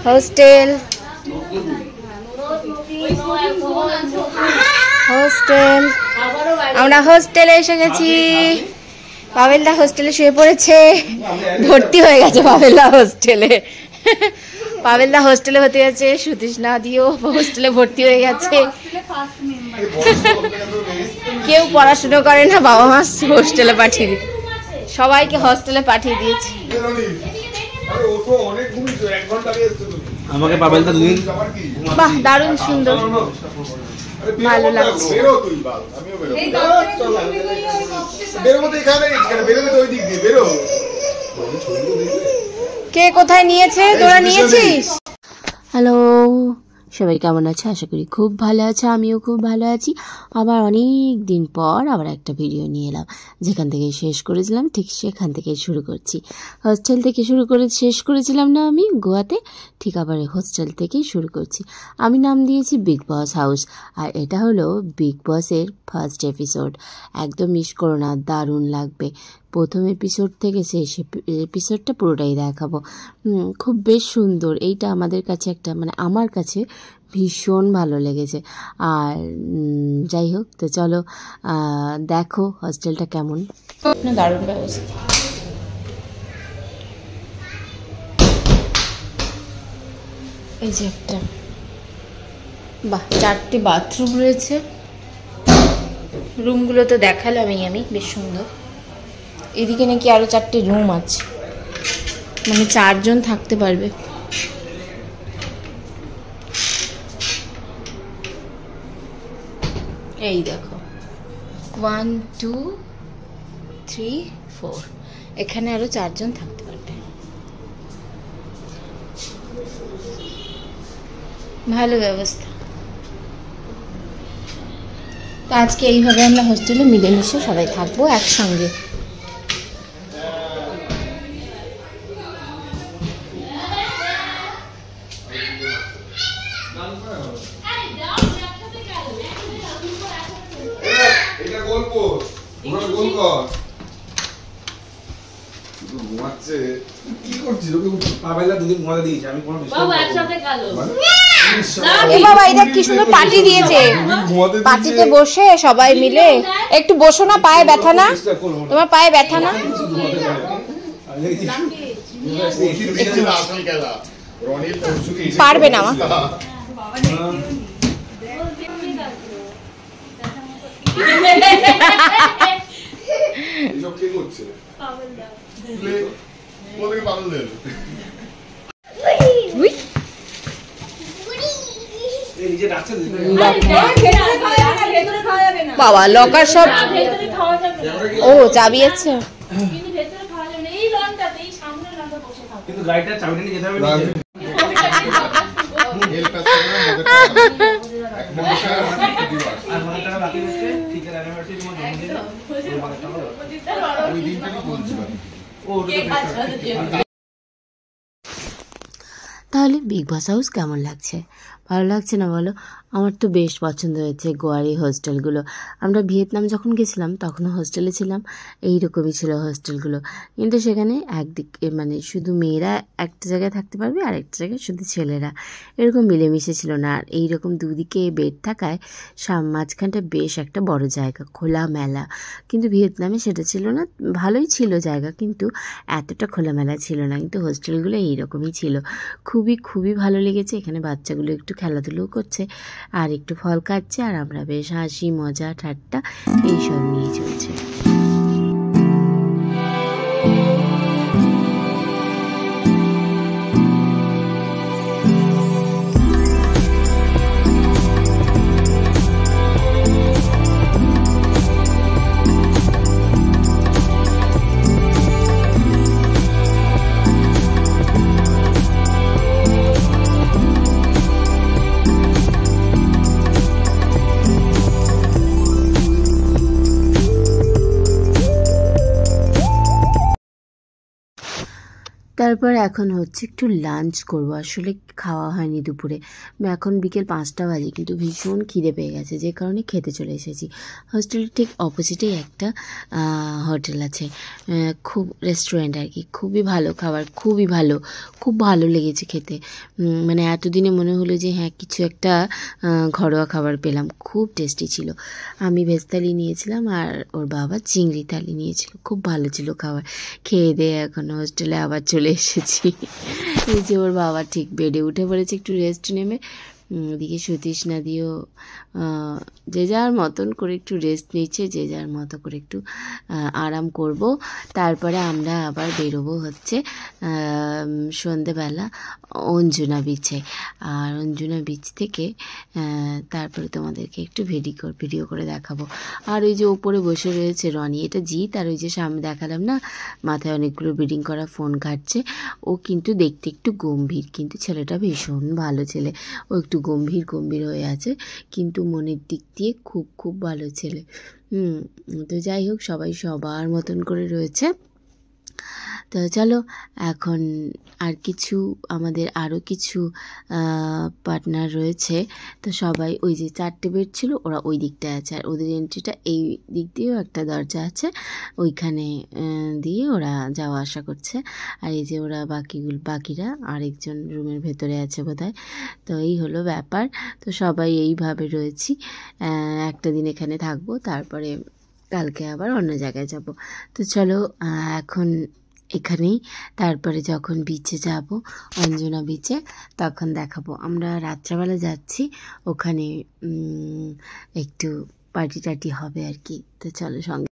Hostel hostel আমরা হোস্টেলে এসে গেছি। পাবেলদা হোস্টেলে শুয়ে পড়েছে, ভর্তি হয়ে গেছে পাবেলদা হোস্টেলে। পাবেলদা হোস্টেলে ভর্তি হয়েছে, সুতৃষ্ণা দিও হোস্টেলে ভর্তি হয়ে গেছে। কেউ পড়াশুনো করে না, বাবা মা হোস্টেলে পাঠিয়ে দিয়ে সবাইকে হোস্টেলে পাঠিয়ে দিয়েছে। আমাকে পাবেলদা দুদিন বাহ দারুণ সুন্দর, ভালো লাগছে। কে কোথায় নিয়েছে, তোরা নিয়েছিস? হ্যালো, সবাই কেমন আছে? আশা করি খুব ভালো আছে, আমিও খুব ভালো আছি। আবার অনেক দিন পর আবার একটা ভিডিও নিয়ে এলাম। যেখান থেকে শেষ করেছিলাম ঠিক সেখান থেকে শুরু করছি। হোস্টেল থেকে শুরু করে শেষ করেছিলাম না আমি গোয়াতে, ঠিক আবার হোস্টেল থেকেই শুরু করছি। আমি নাম দিয়েছি বিগ বস হাউস, আর এটা হলো বিগ বসের ফার্স্ট এপিসোড। একদম মিস করো না, দারুণ লাগবে। প্রথম এপিসোড থেকে শেষ এপিসোডটা পুরোটাই দেখাবো। খুব বেশ সুন্দর। এইটা আমাদের কাছে একটা মানে আমার কাছে ভীষণ ভালো লেগেছে। আর যাই হোক, তো চলো দেখো হস্টেলটা কেমন। দারুণ ব্যবস্থা। এই যে একটা বাহ, 4টে বাথরুম রয়েছে। রুমগুলো তো দেখালামই আমি, বেশ সুন্দর। এদিকে নাকি আরো 4টে রুম আছে, মানে 4 জন থাকতে পারবে। এই দেখো 1 2 3 4, এখানে আরো 4 জন থাকতে পারবে। ভালো ব্যবস্থা। তো আজকে এইভাবে আমরা হোস্টেলে মিলেমিশে সবাই থাকবো একসঙ্গে। পার্টি দিয়েছে, পার্টিতে বসে সবাই মিলে একটু বসো না, পায়ে ব্যথা না? তোমার পায়ে ব্যথা না? পারবে না মা? বাবা লকার সব, ও চাবি আছে। তাহলে বিগ বস হাউস কেমন লাগছে? ভালো লাগছে না বলো? আমার তো বেশ পছন্দ হয়েছে গোয়ার এই হোস্টেলগুলো। আমরা ভিয়েতনাম যখন গেছিলাম তখনও হোস্টেলে ছিলাম, এইরকমই ছিল হোস্টেলগুলো। কিন্তু সেখানে একদিকে মানে শুধু মেয়েরা একটা জায়গায় থাকতে পারবে, আর একটা জায়গায় শুধু ছেলেরা, এরকম মিলেমিশে ছিল না। আর এইরকম দুদিকে বেড থাকায় মাঝখানটা বেশ একটা বড় জায়গা, খোলামেলা। কিন্তু ভিয়েতনামে সেটা ছিল না, ভালোই ছিল জায়গা, কিন্তু এতটা খোলামেলা ছিল না। কিন্তু হোস্টেলগুলো এইরকমই ছিল। খুবই খুবই ভালো লেগেছে। এখানে বাচ্চাগুলো একটু খেলাধুলো করছে আর একটু ফল খাচ্ছে, আর আমরা বেশ হাসি মজা ঠাট্টা এইসব নিয়ে চলছে। তারপর এখন হচ্ছে একটু লাঞ্চ করব। আসলে খাওয়া হয়নি দুপুরে, এখন বিকেল 5টা বাজে, কিন্তু ভীষণ খিদে পেয়ে গেছে, যে কারণে খেতে চলে এসেছি। হোস্টেলের ঠিক অপোজিটেই একটা হোটেল আছে, খুব রেস্টুরেন্ট আর কি, খুবই ভালো খাবার, খুবই ভালো, খুব ভালো লেগেছে খেতে। মানে এতদিনে মনে হলো যে হ্যাঁ কিছু একটা ঘরোয়া খাবার পেলাম, খুব টেস্টি ছিল। আমি ভেজ থালি নিয়েছিলাম আর ওর বাবা চিংড়ি থালি নিয়েছিল, খুব ভালো ছিল খাবার। খেয়ে দিয়ে এখন হোস্টেলে আবার চলে এসেছি। এই যে ওর বাবা ঠিক বেডে উঠে পড়েছে একটু রেস্ট নেবে, ওদিকে সতীশ নাদিও যে যার মতন করে একটু রেস্ট নিচ্ছে, যে যার মতো করে একটু আরাম করব। তারপরে আমরা আবার বেরোবো হচ্ছে সন্ধেবেলা অঞ্জনা বিচে, আর অঞ্জনা বিচ থেকে তারপরে তোমাদেরকে একটু ভিডিও করে দেখাবো। আর ওই যে ওপরে বসে রয়েছে রনি, এটা জিৎ, আর ওই যে সামনে দেখালাম না মাথায় অনেকগুলো ব্রিডিং করা ফোন ঘাটছে, ও কিন্তু দেখতে একটু গম্ভীর, কিন্তু ছেলেটা ভীষণ ভালো ছেলে। ও একটু গম্ভীর হয়ে আছে, কিন্তু মনের দিক দিয়ে খুব খুব ভালো ছেলে। তো যাই হোক, সবাই সবার মতন করে রয়েছে। তো চলো এখন আর কিছু আমাদের আরও কিছু পার্টনার রয়েছে, তো সবাই ওই যে 4টে বেড ছিল, ওরা ওই দিকটায় আছে, আর ওদের এন্ট্রিটা এই দিক দিয়েও একটা দরজা আছে, ওইখানে দিয়ে ওরা যাওয়া আসা করছে। আর এই যে ওরা বাকিরা আরেকজন রুমের ভেতরে আছে বোধহয়। তো এই হলো ব্যাপার। তো সবাই এইভাবে রয়েছি, একটা দিন এখানে থাকবো, তারপরে কালকে আবার অন্য জায়গায় যাব। তো চলো এখন এখানেই, তারপরে যখন বিচে যাব অঞ্জনা বিচে তখন দেখাবো। আমরা রাত্রেবেলা যাচ্ছি, ওখানে একটু পার্টি টার্টি হবে আর কি। তো চলো সঙ্গে।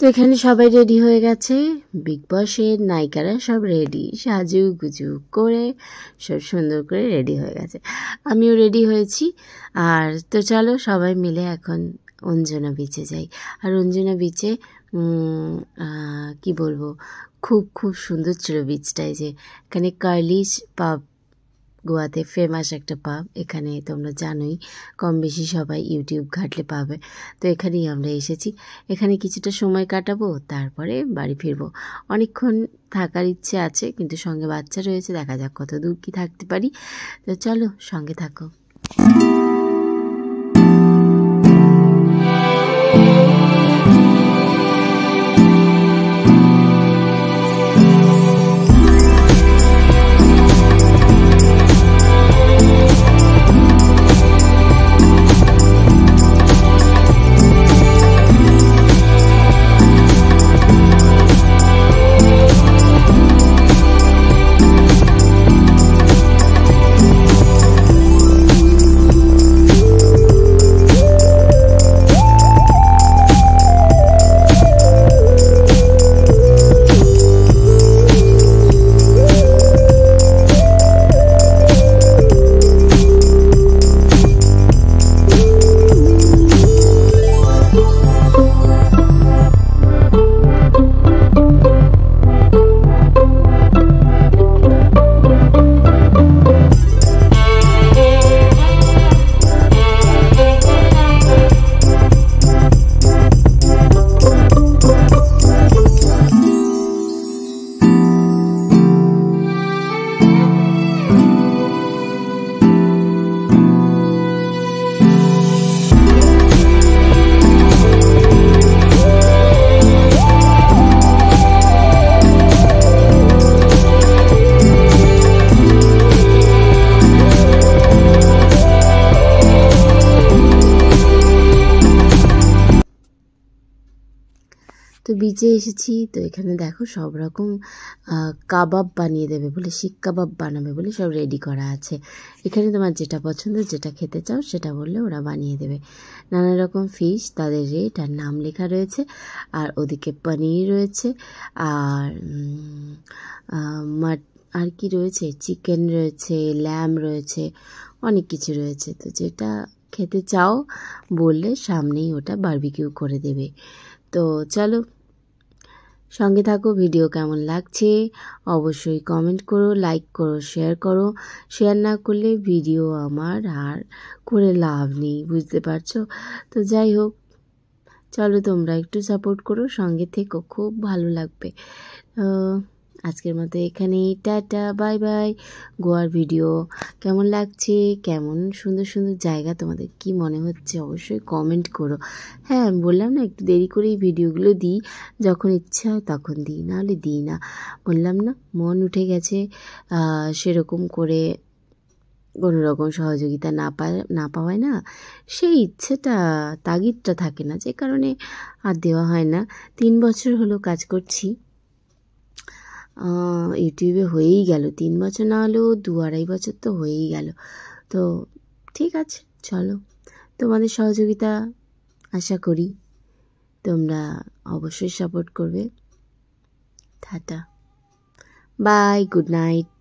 তো এখানে সবাই রেডি হয়ে গেছে, বিগ বসের নায়িকারা সব রেডি, সাজু গুজু করে সব সুন্দর করে রেডি হয়ে গেছে, আমিও রেডি হয়েছি। আর তো চলো সবাই মিলে এখন অঞ্জনা বিচে যাই। আর অঞ্জনা বিচে কি বলবো, খুব খুব সুন্দর ছিল বিচটায়, যে এখানে কার্লিশ পাব গোয়াতে ফেমাস একটা পাব। এখানে তোমরা জানোই, কম বেশি সবাই ইউটিউব ঘাটলে পাবে। তো এখানেই আমরা এসেছি। এখানে কিছুটা সময় কাটাবো, তারপরে বাড়ি ফিরবো। অনেকক্ষণ থাকার ইচ্ছে আছে, কিন্তু সঙ্গে বাচ্চা রয়েছে, দেখা যাক কত দূর কি থাকতে পারি। তো চলো সঙ্গে থাকো। তো বিচে এসেছি। তো এখানে দেখো সব রকম কাবাব বানিয়ে দেবে বলে, শিক কাবাব বানাবে বলে সব রেডি করা আছে। এখানে তোমার যেটা পছন্দ, যেটা খেতে চাও সেটা বললে ওরা বানিয়ে দেবে। নানা রকম ফিশ, তাদের রেট আর নাম লেখা রয়েছে। আর ওদিকে পনির রয়েছে, আর আর কি রয়েছে, চিকেন রয়েছে, ল্যাম রয়েছে, অনেক কিছু রয়েছে। তো যেটা খেতে চাও বললে সামনেই ওটা বারবিকিউ করে দেবে। তো চলো সঙ্গে থাকো। ভিডিও কেমন লাগছে অবশ্যই কমেন্ট করো, লাইক করো, শেয়ার করো। শেয়ার না করলে ভিডিও আমার আর করে লাভ নেই, বুঝতে পারছো? তো যাই হোক, চলো তোমরা একটু সাপোর্ট করো, সঙ্গে থেকো, খুব ভালো লাগবে। আজকের মতো এখানেই, টাটা, বাই বাই। গোয়ার ভিডিও কেমন লাগছে, কেমন সুন্দর সুন্দর জায়গা, তোমাদের কি মনে হচ্ছে অবশ্যই কমেন্ট করো। হ্যাঁ, আমি বললাম না একটু দেরি করেই ভিডিওগুলো দিই, যখন ইচ্ছা হয় তখন দিই, নাহলে দিই না। বললাম না মন উঠে গেছে, সেরকম করে কোনো রকম সহযোগিতা না পাওয়ায় না, সেই ইচ্ছেটা, তাগিদটা থাকে না, যে কারণে আর দেওয়া হয় না। 3 বছর হলো কাজ করছি ইউটিউবে, হয়েই গেল 3 বছর, না হলেও 2-2.5 বছর তো হয়েই গেল। তো ঠিক আছে, চলো তোমাদের সহযোগিতা আশা করি তোমরা অবশ্যই সাপোর্ট করবে। Tata, bye, good night.